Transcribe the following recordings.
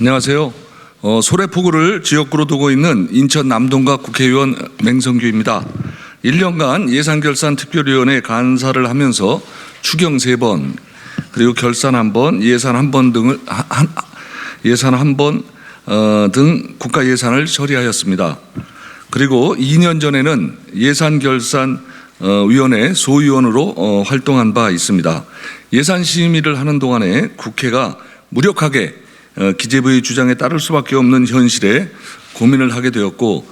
안녕하세요. 소래포구를 지역구로 두고 있는 인천 남동갑 국회의원 맹성규입니다. 1년간 예산결산특별위원회 간사를 하면서 추경 3번, 그리고 결산 1번, 예산 1번 등 국가 예산을 처리하였습니다. 그리고 2년 전에는 예산결산위원회 소위원으로 활동한 바 있습니다. 예산 심의를 하는 동안에 국회가 무력하게 기재부의 주장에 따를 수밖에 없는 현실에 고민을 하게 되었고,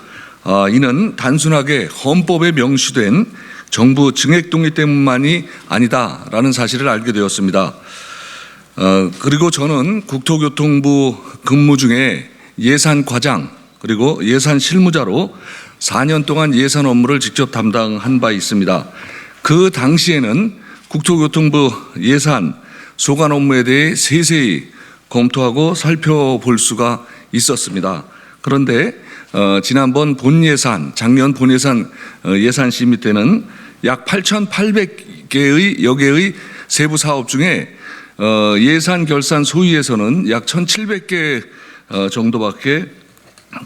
이는 단순하게 헌법에 명시된 정부 증액 동의 때문만이 아니다라는 사실을 알게 되었습니다. 그리고 저는 국토교통부 근무 중에 예산과장 그리고 예산 실무자로 4년 동안 예산 업무를 직접 담당한 바 있습니다. 그 당시에는 국토교통부 예산 소관 업무에 대해 세세히 검토하고 살펴볼 수가 있었습니다. 그런데 지난번 작년 본예산 예산 심의 때는 약 8,800개의 여개의 세부 사업 중에 예산 결산 소위에서는 약 1,700개 정도밖에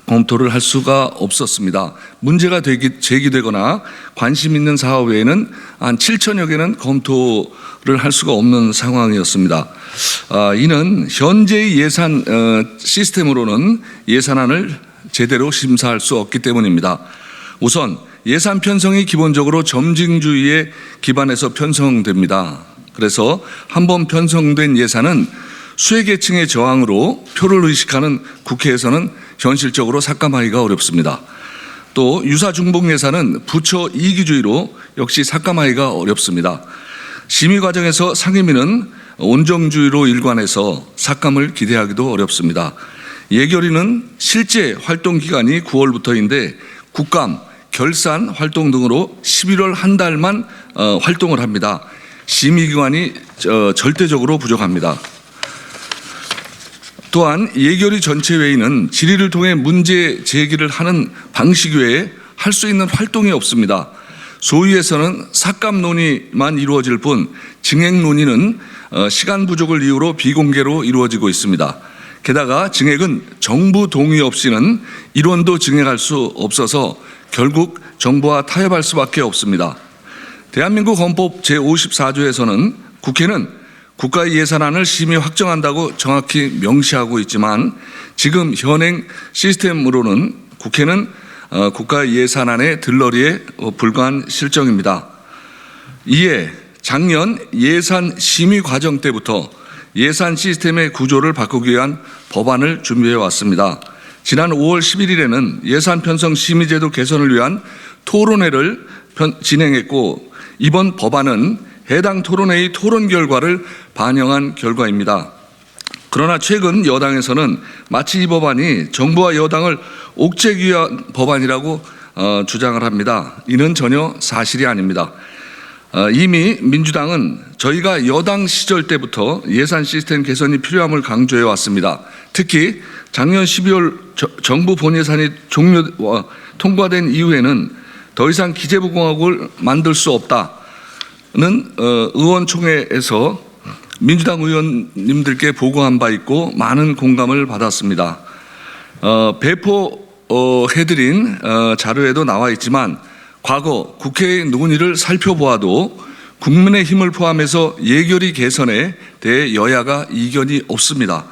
검토를 할 수가 없었습니다. 문제가 제기되거나 관심 있는 사업 외에는 한 7천여 개는 검토를 할 수가 없는 상황이었습니다. 이는 현재의 예산 시스템으로는 예산안을 제대로 심사할 수 없기 때문입니다. 우선 예산 편성이 기본적으로 점징주의에 기반해서 편성됩니다. 그래서 한번 편성된 예산은 수혜계층의 저항으로 표를 의식하는 국회에서는 현실적으로 삭감하기가 어렵습니다. 또 유사중복 예산은 부처 이기주의로 역시 삭감하기가 어렵습니다. 심의 과정에서 상임위는 온정주의로 일관해서 삭감을 기대하기도 어렵습니다. 예결위는 실제 활동 기간이 9월부터인데 국감, 결산 활동 등으로 11월 한 달만 활동을 합니다. 심의 기간이 절대적으로 부족합니다. 또한 예결위 전체 회의는 질의를 통해 문제 제기를 하는 방식 외에 할 수 있는 활동이 없습니다. 소위에서는 삭감 논의만 이루어질 뿐 증액 논의는 시간 부족을 이유로 비공개로 이루어지고 있습니다. 게다가 증액은 정부 동의 없이는 일원도 증액할 수 없어서 결국 정부와 타협할 수밖에 없습니다. 대한민국 헌법 제54조에서는 국회는 국가의 예산안을 심의 확정한다고 정확히 명시하고 있지만 지금 현행 시스템으로는 국회는 국가의 예산안의 들러리에 불과한 실정입니다. 이에 작년 예산 심의 과정 때부터 예산 시스템의 구조를 바꾸기 위한 법안을 준비해 왔습니다. 지난 5월 11일에는 예산 편성 심의제도 개선을 위한 토론회를 진행했고, 이번 법안은 해당 토론회의 토론 결과를 반영한 결과입니다. 그러나 최근 여당에서는 마치 이 법안이 정부와 여당을 옥죄기 위한 법안이라고 주장을 합니다. 이는 전혀 사실이 아닙니다. 이미 민주당은 저희가 여당 시절 때부터 예산 시스템 개선이 필요함을 강조해 왔습니다. 특히 작년 12월 정부 본예산이 통과된 이후에는 더 이상 기재부공화국을 만들 수 없다는 의원총회에서 민주당 의원님들께 보고한 바 있고 많은 공감을 받았습니다. 배포해드린 자료에도 나와 있지만 과거 국회의 논의를 살펴보아도 국민의힘을 포함해서 예결위 개선에 대해 여야가 이견이 없습니다.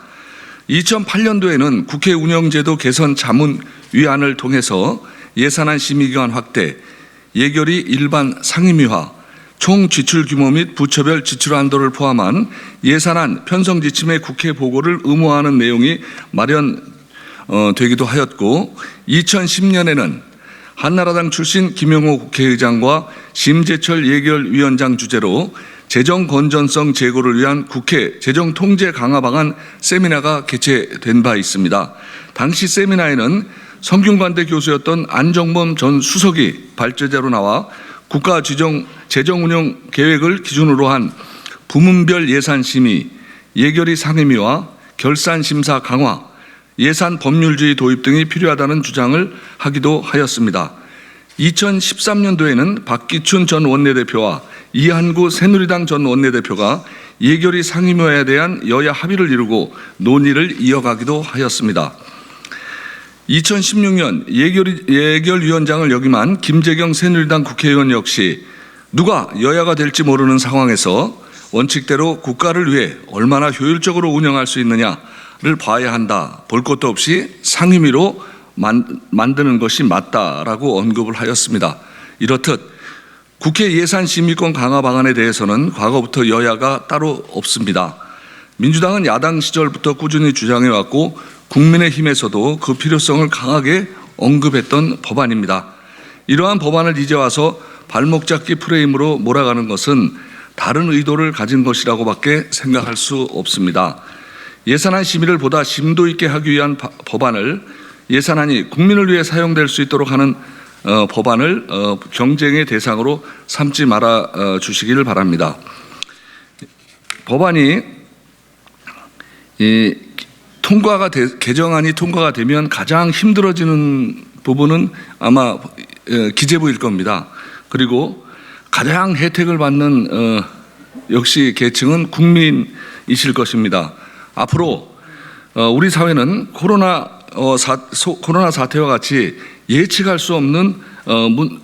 2008년도에는 국회 운영제도 개선 자문위안을 통해서 예산안 심의기간 확대, 예결위 일반 상임위화, 총 지출 규모 및 부처별 지출 한도를 포함한 예산안 편성 지침의 국회 보고를 의무화하는 내용이 마련되기도 하였고, 2010년에는 한나라당 출신 김영호 국회의장과 심재철 예결위원장 주재로 재정 건전성 제고를 위한 국회 재정 통제 강화 방안 세미나가 개최된 바 있습니다. 당시 세미나에는 성균관대 교수였던 안정범 전 수석이 발제자로 나와 국가 재정 운영 계획을 기준으로 한 부문별 예산 심의, 예결위 상임위와 결산 심사 강화, 예산 법률주의 도입 등이 필요하다는 주장을 하기도 하였습니다. 2013년도에는 박기춘 전 원내대표와 이한구 새누리당 전 원내대표가 예결위 상임위에 대한 여야 합의를 이루고 논의를 이어가기도 하였습니다. 2016년 예결위원장을 역임한 김재경 새누리당 국회의원 역시 누가 여야가 될지 모르는 상황에서 원칙대로 국가를 위해 얼마나 효율적으로 운영할 수 있느냐를 봐야 한다. 볼 것도 없이 상임위로 만드는 것이 맞다라고 언급을 하였습니다. 이렇듯 국회 예산심의권 강화 방안에 대해서는 과거부터 여야가 따로 없습니다. 민주당은 야당 시절부터 꾸준히 주장해왔고 국민의힘에서도 그 필요성을 강하게 언급했던 법안입니다. 이러한 법안을 이제 와서 발목 잡기 프레임으로 몰아가는 것은 다른 의도를 가진 것이라고밖에 생각할 수 없습니다. 예산안 심의를 보다 심도 있게 하기 위한 법안을 예산안이 국민을 위해 사용될 수 있도록 하는 법안을 경쟁의 대상으로 삼지 말아 주시기를 바랍니다. 법안이 개정안이 통과가 되면 가장 힘들어지는 부분은 아마 기재부일 겁니다. 그리고 가장 혜택을 받는 역시 계층은 국민이실 것입니다. 앞으로 우리 사회는 코로나 사태와 같이 예측할 수 없는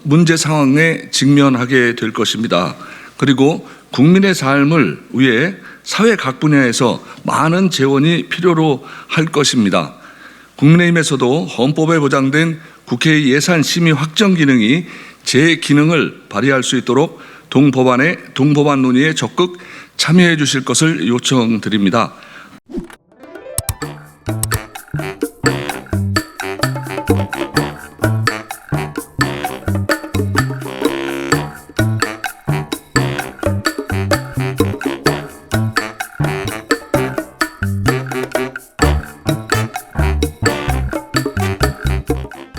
문제 상황에 직면하게 될 것입니다. 그리고 국민의 삶을 위해 사회 각 분야에서 많은 재원이 필요로 할 것입니다. 국민의힘에서도 헌법에 보장된 국회의 예산 심의 확정 기능이 제 기능을 발휘할 수 있도록 동법안 논의에 적극 참여해 주실 것을 요청드립니다.